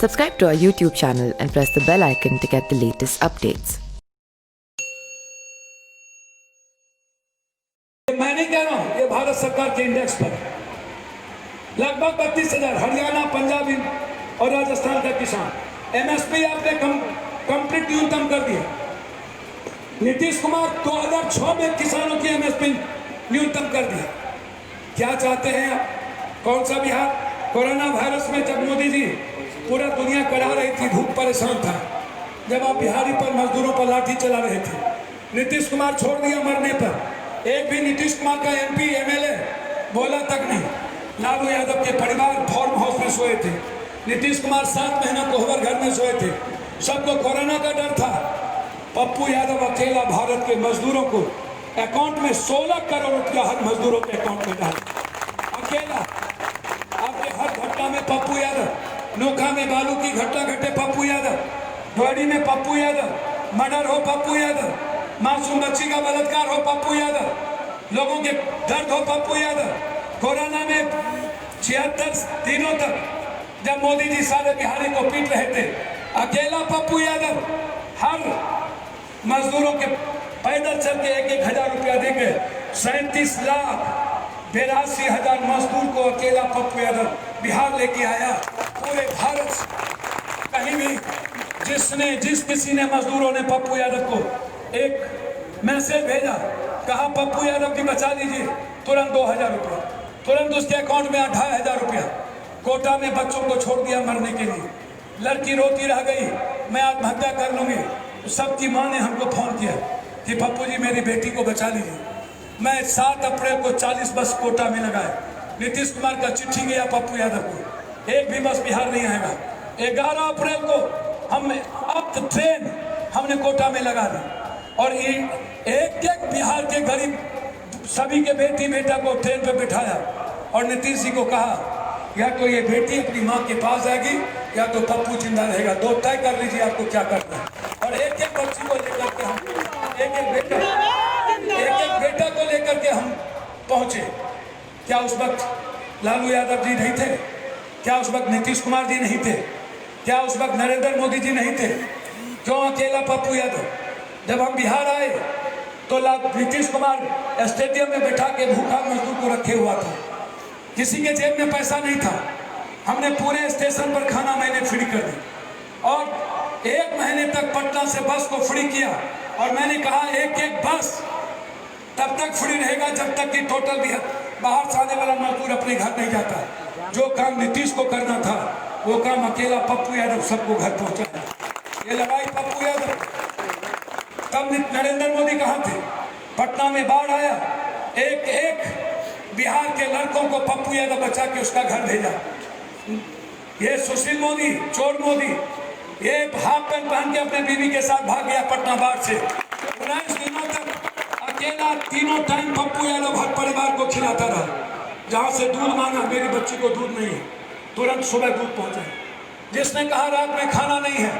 Subscribe to our YouTube channel and press the bell icon to get the latest updates. मैं नहीं कह रहा हूं, ये भारत सरकार के इंडेक्स पर लगभग 32,000 हरियाणा, पंजाब और राजस्थान का किसान एमएसपी आपने कंप्लीट न्यूनतम कर दिया। नीतीश कुमार 2006 में किसानों की एमएसपी न्यूनतम कर दिया। क्या चाहते हैं आप? कौन सा बिहार? कोरोना वायरस में जब मोदी जी पूरा दुनिया करा रही थी, धूप परेशान था, जब आप बिहारी पर मजदूरों पर लाठी चला रहे थे, नीतीश कुमार छोड़ दिया मरने पर। एक भी नीतीश कुमार का एमपी एमएलए बोला तक नहीं। लालू यादव के परिवार फार्म हाउस में सोए थे, नीतीश कुमार 7 महीना कोहबर घर में सोए थे। सबको कोरोना का डर था। पप्पू यादव अकेला भारत के मजदूरों को अकाउंट में 16 करोड़ रुपया हर मजदूरों के अकाउंट में डाला अकेला। आपके हर घटना में पप्पू यादव, नोखा में बालू की घटना घटे पप्पू यादव, ढोड़ी में पप्पू यादव, मर्डर हो पप्पू यादव, मासूम बच्ची का बलात्कार हो पप्पू यादव, लोगों के दर्द हो पप्पू यादव। कोरोना में 76 दिनों तक जब मोदी जी सारे बिहारी को पीट रहे थे, अकेला पप्पू यादव हर मजदूरों के पैदल चल के 1-1 हजार रुपया देके 37,82,000 मजदूर को अकेला पप्पू यादव बिहार लेके आया। पूरे भारत कहीं भी जिस किसी ने मजदूरों ने पप्पू यादव को एक मैसेज भेजा, कहा पप्पू यादव की बचा लीजिए, तुरंत 2,000 रुपया, तुरंत उसके अकाउंट में 28,000 रुपया। कोटा में बच्चों को छोड़ दिया मरने के लिए। लड़की रोती रह गई, मैं आत्महत्या कर लूंगी। सबकी माँ ने हमको फोन किया कि पप्पू जी मेरी बेटी को बचा लीजिए। मैं 7 अप्रैल को 40 बस कोटा में लगाए। नीतीश कुमार का चिट्ठी गया पप्पू यादव को, एक भी बस बिहार नहीं आएगा। 11 अप्रैल को हम अब ट्रेन हमने कोटा में लगा दी और एक बिहार के गरीब सभी के बेटी बेटा को ट्रेन पे बिठाया और नीतीश जी को कहा या तो ये बेटी अपनी माँ के पास आएगी या तो पप्पू जिंदा रहेगा, 2 तय कर लीजिए आपको क्या करना है। और एक बच्ची को लेकर के हम एक बेटा को लेकर के हम पहुंचे। क्या उस वक्त लालू यादव जी नहीं थे? क्या उस वक्त नीतीश कुमार जी नहीं थे? क्या उस वक्त नरेंद्र मोदी जी नहीं थे? क्यों अकेला पप्पू यादव? जब हम बिहार आए तो नीतीश कुमार स्टेडियम में बैठा के भूखा मजदूर को रखे हुआ था, किसी के जेब में पैसा नहीं था। हमने पूरे स्टेशन पर खाना मैंने फ्री कर दी और 1 महीने तक पटना से बस को फ्री किया और मैंने कहा एक बस तब तक फ्री रहेगा जब तक कि टोटल बाहर से आने वाला मजदूर अपने घर नहीं जाता। जो काम नीतीश को करना था वो काम अकेला पप्पू यादव सबको घर पहुंचाया। ये लड़ाई पप्पू यादव। तब नरेंद्र मोदी कहाँ थे? पटना में बाढ़ आया, एक बिहार के लड़कों को पप्पू यादव बचा के उसका घर भेजा। ये सुशील मोदी, चोर मोदी, ये हाफ पैंट पहन के अपने बीवी के साथ भाग गया पटना बाढ़ से। 19 दिनों तक अकेला 3 टाइम पप्पू यादव हर परिवार को खिलाता रहा। जहाँ से दूध मांगा, मेरी बच्ची को दूध नहीं है, तुरंत सुबह दूध पहुंचा। जिसने कहा रात में खाना नहीं है,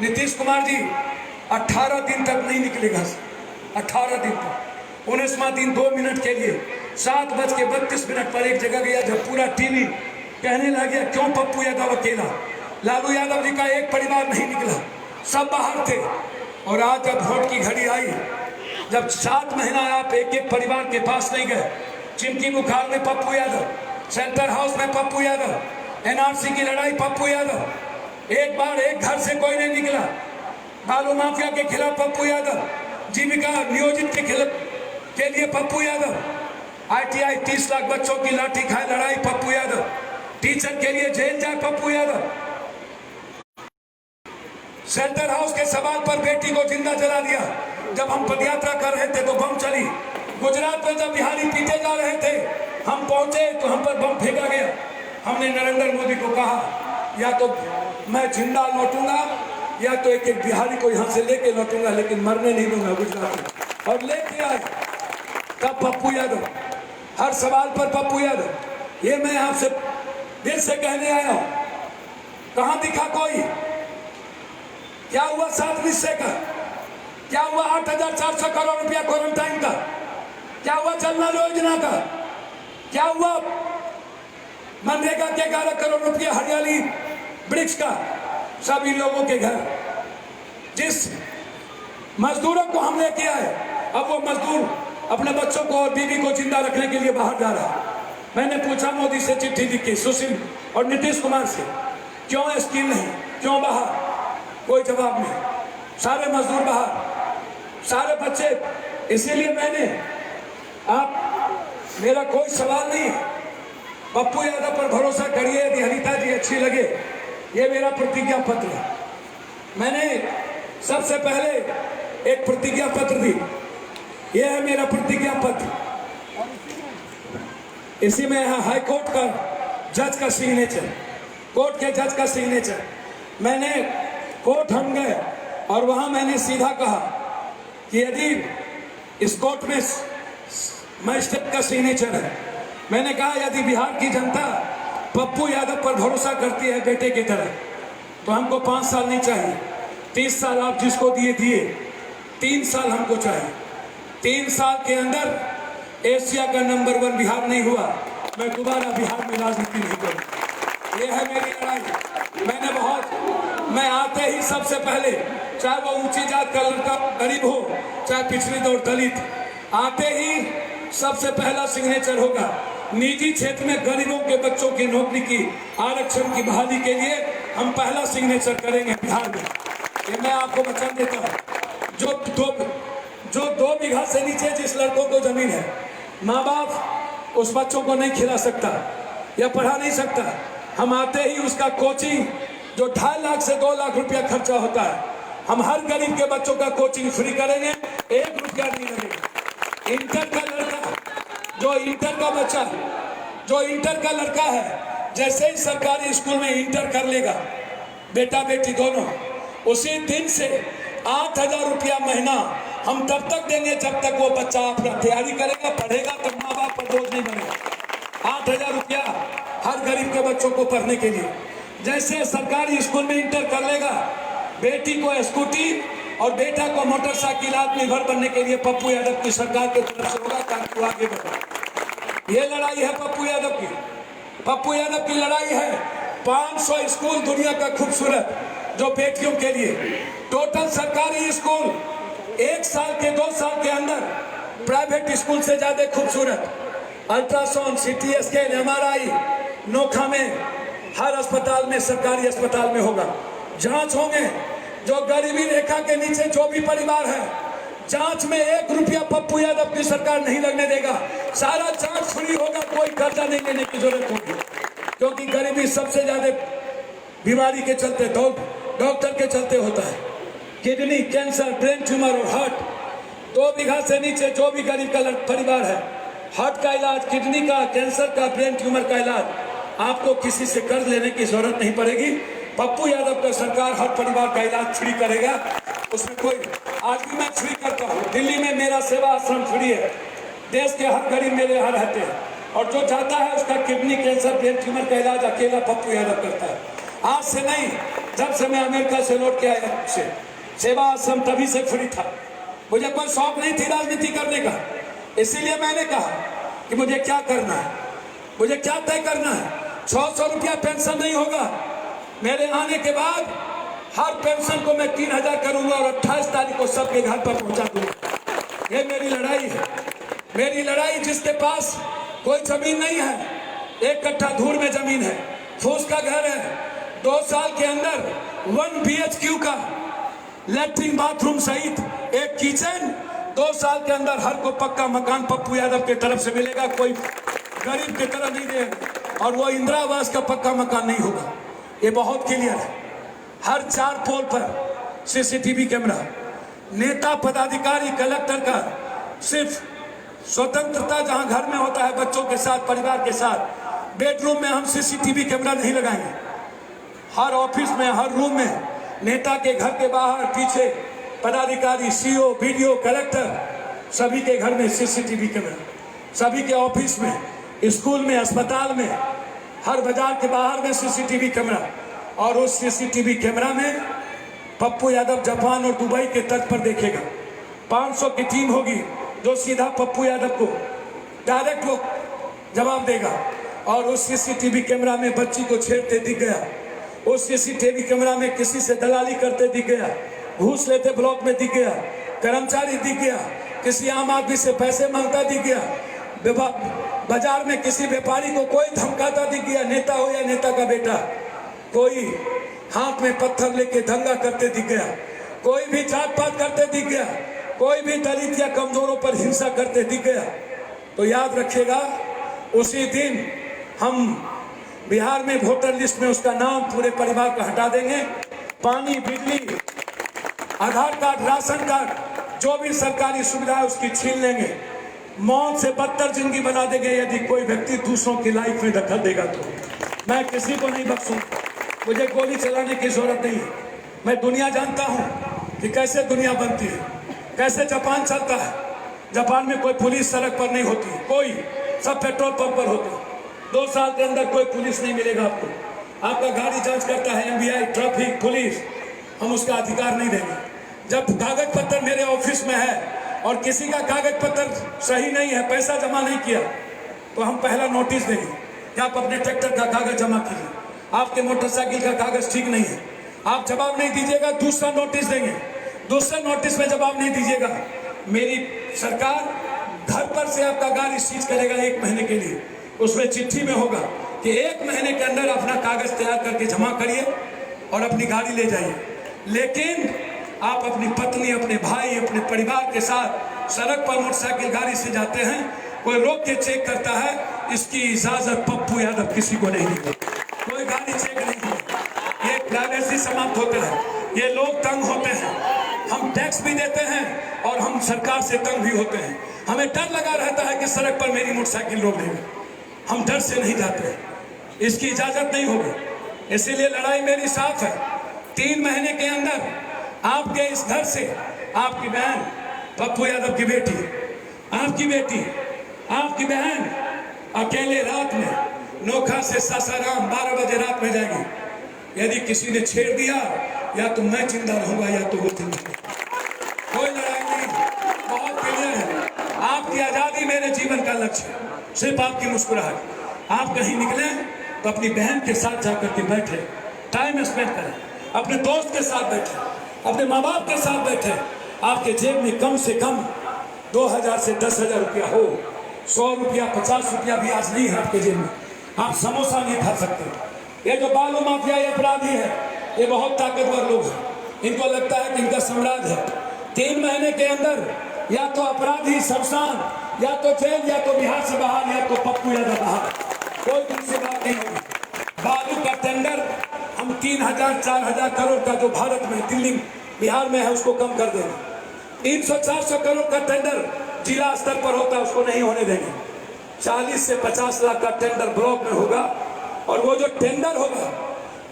नीतीश कुमार जी 18 दिन तक नहीं निकले घर से। 18 दिन तक 19वां दिन 2 मिनट के लिए 7:32 पर एक जगह गया जब पूरा टीवी कहने लगा क्यों पप्पू यादव अकेला। लालू यादव जी का एक परिवार नहीं निकला, सब बाहर थे। और आज जब वोट की घड़ी आई, जब 7 महीना आप एक परिवार के पास नहीं गए, चिमकी बुखार में पप्पू यादव, सेंटर हाउस में पप्पू यादव, एनआरसी की लड़ाई पप्पू यादव, एक बार एक घर से कोई नहीं निकला। बालू माफिया के खिलाफ पप्पू यादव, जीविका नियोजित के लिए पप्पू यादव, ITI 30 लाख बच्चों की लाठी खाए लड़ाई पप्पू यादव, टीचर के लिए जेल जाए पप्पू यादव, सेंटर हाउस के सवाल पर बेटी को जिंदा जला दिया। जब हम पदयात्रा कर रहे थे तो बम चली। गुजरात में जब बिहारी पीटे जा रहे थे, हम पहुंचे तो हम पर बम फेंका गया। हमने नरेंद्र मोदी को कहा या तो मैं जिंदा लौटूंगा या तो एक बिहारी को यहाँ से लेके लौटूंगा, लेकिन मरने नहीं दूंगा गुजरात में। और लेके आए तब पप्पू यादव, हर सवाल पर पप्पू यादव। ये मैं आपसे दिल से कहने आया हूं, कहां दिखा कोई? क्या हुआ 7 हिस्से का? क्या हुआ 8,400 करोड़ रुपया क्वारंटाइन का? क्या हुआ जलना योजना का? क्या हुआ मनरेगा के 11 करोड़ रुपया हरियाली वृक्ष का? सभी लोगों के घर। जिस मजदूरों को हमने किया है, अब वो मजदूर अपने बच्चों को और बीवी को जिंदा रखने के लिए बाहर जा रहा है। मैंने पूछा मोदी से, चिट्ठी लिखी सुशील और नीतीश कुमार से, क्यों स्कीम नहीं, क्यों बाहर? कोई जवाब नहीं। सारे मजदूर बाहर, सारे बच्चे। इसीलिए मैंने, आप, मेरा कोई सवाल नहीं है, पप्पू यादव पर भरोसा करिए। यदि हरिता जी अच्छी लगे, ये मेरा प्रतिज्ञा पत्र है। मैंने सबसे पहले एक प्रतिज्ञा पत्र दी, ये है मेरा प्रतिज्ञा पत्र। इसी में है हाई कोर्ट का जज का सिग्नेचर, कोर्ट के जज का सिग्नेचर। मैंने कोर्ट हम गए और वहां मैंने सीधा कहा कि यदि इस कोर्ट में मजिस्ट्रेट का सिग्नेचर है, मैंने कहा यदि बिहार की जनता पप्पू यादव पर भरोसा करती है बेटे की तरह, तो हमको 5 साल नहीं चाहिए, 30 साल आप जिसको दिए 3 साल हमको चाहिए। 3 साल के अंदर एशिया का नंबर 1 बिहार नहीं हुआ, मैं दोबारा बिहार में राजनीति नहीं करूँ। ये है मेरी लड़ाई। मैं आते ही सबसे पहले, चाहे वो ऊंची जात का लड़का गरीब हो, चाहे पिछड़ी दौर दलित, आते ही सबसे पहला सिग्नेचर होगा निजी क्षेत्र में गरीबों के बच्चों की नौकरी की आरक्षण की बहाली के लिए हम पहला सिग्नेचर करेंगे बिहार में। ये मैं आपको वचन देता हूँ। जो 2 बीघा से नीचे जिस लड़कों को जमीन है, माँ बाप उस बच्चों को नहीं खिला सकता या पढ़ा नहीं सकता, हम आते ही उसका कोचिंग जो 2.5 लाख से 2 लाख रुपया खर्चा होता है, हम हर गरीब के बच्चों का कोचिंग फ्री करेंगे, 1 रुपया नहीं लगेगा। इंटर का लड़का, जो इंटर का बच्चा, जो इंटर का लड़का है, जैसे ही सरकारी स्कूल में इंटर कर लेगा, बेटा बेटी दोनों, उसी दिन से 8,000 रुपया महीना हम तब तक देंगे जब तक वो बच्चा अपना तैयारी करेगा, पढ़ेगा, तो माँ बाप पर बोझ नहीं बनेगा। 8,000 रुपया हर गरीब के बच्चों को पढ़ने के लिए। जैसे सरकारी स्कूल में इंटर कर लेगा, बेटी को स्कूटी और बेटा को मोटरसाइकिल आत्मनिर्भर बनने के लिए पप्पू यादव की सरकार की तरफ से होगा, ताकि वो आगे बढ़े। ये लड़ाई है पप्पू यादव की। पप्पू यादव की लड़ाई है 500 स्कूल दुनिया का खूबसूरत जो बेटियों के लिए, टोटल सरकारी स्कूल 1 साल के 2 साल के अंदर प्राइवेट स्कूल से ज्यादा खूबसूरत। Ultrasound, CT scan, MRI Nokha में, हर अस्पताल में, सरकारी अस्पताल में होगा। जांच होंगे। जो गरीबी रेखा के नीचे जो भी परिवार है, जांच में 1 रुपया पप्पू यादव की सरकार नहीं लगने देगा। सारा जांच फ्री होगा, कोई कर्जा नहीं लेने की जरूरत होगी, क्योंकि गरीबी सबसे ज्यादा बीमारी के चलते, डॉक्टर के चलते होता है। किडनी, कैंसर, ब्रेन ट्यूमर और हार्ट, 2 बीघा से नीचे जो भी गरीब का परिवार है, हार्ट का इलाज, किडनी का, कैंसर का, ब्रेन ट्यूमर का इलाज आपको किसी से कर्ज लेने की जरूरत नहीं पड़ेगी। पप्पू यादव का सरकार हर परिवार का इलाज फ्री करेगा। उसमें कोई, आज भी मैं फ्री करता हूँ। दिल्ली में मेरा सेवा आश्रम फ्री है, देश के हर गरीब मेरे यहाँ रहते हैं, और जो जाता है उसका किडनी, कैंसर, ब्रेन ट्यूमर का इलाज अकेला पप्पू यादव करता है। आज से नहीं, जब से मैं अमेरिका से लौट के आया, से सेवा आश्रम तभी से फ्री था। मुझे कोई शौक नहीं थी राजनीति करने का, इसीलिए मैंने कहा कि मुझे क्या करना है, मुझे क्या तय करना है। 600 रुपया पेंशन नहीं होगा। मेरे आने के बाद हर पेंशन को मैं 3,000 करूंगा और 28 तारीख को सबके घर पर पहुंचा दूंगा। ये मेरी लड़ाई है। मेरी लड़ाई, जिसके पास कोई जमीन नहीं है, 1 कट्ठा धूर में जमीन है, फूस का घर है, 2 साल के अंदर 1 BHQ का लैट्रिन बाथरूम सहित 1 किचन, 2 साल के अंदर हर को पक्का मकान पप्पू यादव की तरफ से मिलेगा। कोई गरीब की तरह नहीं देगा, और वो इंदिरा आवास का पक्का मकान नहीं होगा। ये बहुत क्लियर है। हर 4 पोल पर CCTV कैमरा। नेता, पदाधिकारी, कलेक्टर का सिर्फ स्वतंत्रता जहां घर में होता है, बच्चों के साथ, परिवार के साथ, बेडरूम में हम CCTV कैमरा नहीं लगाएंगे। हर ऑफिस में, हर रूम में, नेता के घर के बाहर, पीछे पदाधिकारी, CO, BDO, कलेक्टर, सभी के घर में CCTV कैमरा। सभी के ऑफिस में, स्कूल में, अस्पताल में, हर बाजार के बाहर में CCTV कैमरा। और उस CCTV कैमरा में पप्पू यादव जापान और दुबई के तट पर देखेगा। 500 की टीम होगी जो सीधा पप्पू यादव को डायरेक्ट वो जवाब देगा। और उस CCTV कैमरा में बच्ची को छेड़ते दिख गया, उस सीसीटीवी कैमरा में किसी से दलाली करते दिख गया, घूस लेते ब्लॉक में दिख गया, कर्मचारी दिख गया, किसी आम आदमी से पैसे मांगता दिख गया, बाजार में किसी व्यापारी को कोई धमकाता दिख गया, नेता हो या नेता का बेटा, कोई हाथ में पत्थर लेके दंगा करते दिख गया, कोई भी जात पात करते दिख गया, कोई भी दलित या कमजोरों पर हिंसा करते दिख गया, तो याद रखिएगा उसी दिन हम बिहार में वोटर लिस्ट में उसका नाम पूरे परिवार का हटा देंगे। पानी, बिजली, आधार कार्ड, राशन कार्ड, जो भी सरकारी सुविधा है उसकी छीन लेंगे। मौत से बदतर जिंदगी बना देंगे यदि कोई व्यक्ति दूसरों की लाइफ में दखल देगा तो। मैं किसी को नहीं बख्शूंगा, मुझे गोली चलाने की जरूरत नहीं है। मैं दुनिया जानता हूं कि कैसे दुनिया बनती है, कैसे जापान चलता है। जापान में कोई पुलिस सड़क पर नहीं होती, कोई, सब पेट्रोल पंप पर होते हैं। 2 साल के अंदर कोई पुलिस नहीं मिलेगा आपको। आपका गाड़ी जांच करता है एमवीआई, ट्रैफिक पुलिस, हम उसका अधिकार नहीं देंगे। जब कागज पत्र मेरे ऑफिस में है और किसी का कागज पत्र सही नहीं है, पैसा जमा नहीं किया, तो हम पहला नोटिस देंगे कि आप अपने ट्रैक्टर का कागज जमा कीजिए, आपके मोटरसाइकिल का कागज ठीक नहीं है। आप जवाब नहीं दीजिएगा, दूसरा नोटिस देंगे। दूसरे नोटिस में जवाब नहीं दीजिएगा, मेरी सरकार घर पर से आपका गाड़ी सीज करेगा 1 महीने के लिए। उसमें चिट्ठी में होगा कि 1 महीने के अंदर अपना कागज तैयार करके जमा करिए और अपनी गाड़ी ले जाइए। लेकिन आप अपनी पत्नी, अपने भाई, अपने परिवार के साथ सड़क पर मोटरसाइकिल गाड़ी से जाते हैं, कोई रोक के चेक करता है, इसकी इजाजत पप्पू यादव किसी को नहीं देगा। कोई गाड़ी चेक नहीं होती, ये प्राइवेसी समाप्त होता है, ये लोग तंग होते हैं। हम टैक्स भी देते हैं और हम सरकार से तंग भी होते हैं। हमें डर लगा रहता है कि सड़क पर मेरी मोटरसाइकिल रोक देंगे, हम डर से नहीं जाते, इसकी इजाजत नहीं होगी। इसीलिए लड़ाई मेरी साफ है। 3 महीने के अंदर आपके इस घर से आपकी बहन पप्पू यादव की बेटी, आपकी बेटी, आपकी बहन अकेले रात में नोखा से सासाराम 12 बजे रात में जाएगी। यदि किसी ने छेड़ दिया, या तो मैं जिंदा रहूंगा या तो वो जिंदा। कोई लड़ाई नहीं, बहुत क्लियर है। आपकी आजादी मेरे जीवन का लक्ष्य है, सिर्फ आपकी मुस्कुराहट। आप कहीं निकले तो अपनी बहन के साथ जाकर के बैठे, टाइम स्पेंड करें, अपने दोस्त के साथ बैठे, अपने माँ बाप के साथ बैठे। आपके जेब में कम से कम 2000 से 10,000 रुपया हो, 100 रुपया, 50 रुपया भी आज नहीं है आपके जेब में, आप समोसा नहीं खा सकते। ये जो बालू माफिया, ये अपराधी है, ये बहुत ताकतवर लोग हैं, इनको लगता है कि इनका साम्राज्य है। 3 महीने के अंदर या तो अपराधी शमशान, या तो जेल, या तो बिहार से बाहर, या तो पप्पू यादव बाहर। कोई दूसरी बात नहीं होगी। बालू का टेंडर हम 3,000-4,000 करोड़ का जो भारत में, दिल्ली, बिहार में है, उसको कम कर देंगे। 300-400 करोड़ का टेंडर जिला स्तर पर होता है, उसको नहीं होने देंगे। 40 से 50 लाख का टेंडर ब्लॉक में होगा। और वो जो टेंडर होगा,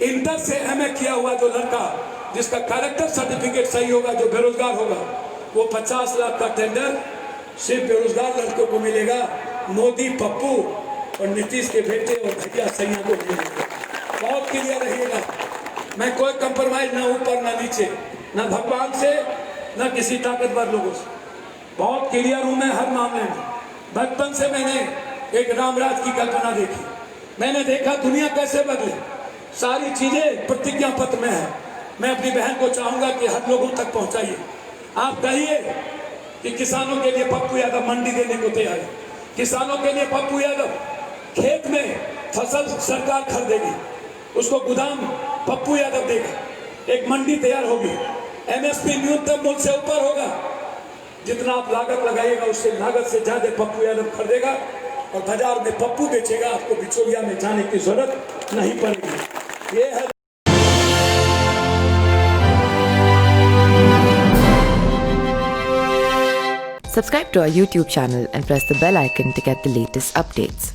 इंटर से एमए किया हुआ जो लड़का, जिसका कैरेक्टर सर्टिफिकेट सही होगा, जो बेरोजगार होगा, वो 50 लाख का टेंडर सिर्फ बेरोजगार लड़कों को मिलेगा। मोदी, पप्पू और नीतीश के बेटे और भैया सैया को मिलेगा। बहुत क्लियर रहिएगा, मैं कोई कंप्रोमाइज ना ऊपर ना नीचे, ना भगवान से, ना किसी ताकतवर लोगों से। बहुत क्लियर हूं मैं हर मामले में। बचपन से मैंने एक रामराज की कल्पना देखी, मैंने देखा दुनिया कैसे बदले। सारी चीजें प्रतिज्ञा पत्र में है। मैं अपनी बहन को चाहूंगा कि हर लोगों तक पहुंचाइए। आप कहिए कि किसानों के लिए पप्पू यादव मंडी देने को तैयार है, किसानों के लिए पप्पू यादव खेत में फसल सरकार खरीदेगी, उसको गोदाम पप्पू यादव देगा, एक मंडी तैयार होगी, एमएसपी न्यूनतम मूल्य से ऊपर होगा। जितना आप लागत लगाइएगा उससे लागत से ज्यादा पप्पू यादव खरीदेगा और बाजार में पप्पू बेचेगा। आपको बिचौलिया में जाने की जरूरत नहीं पड़ेगी। ये है Subscribe to our YouTube channel and press the bell icon to get the latest updates.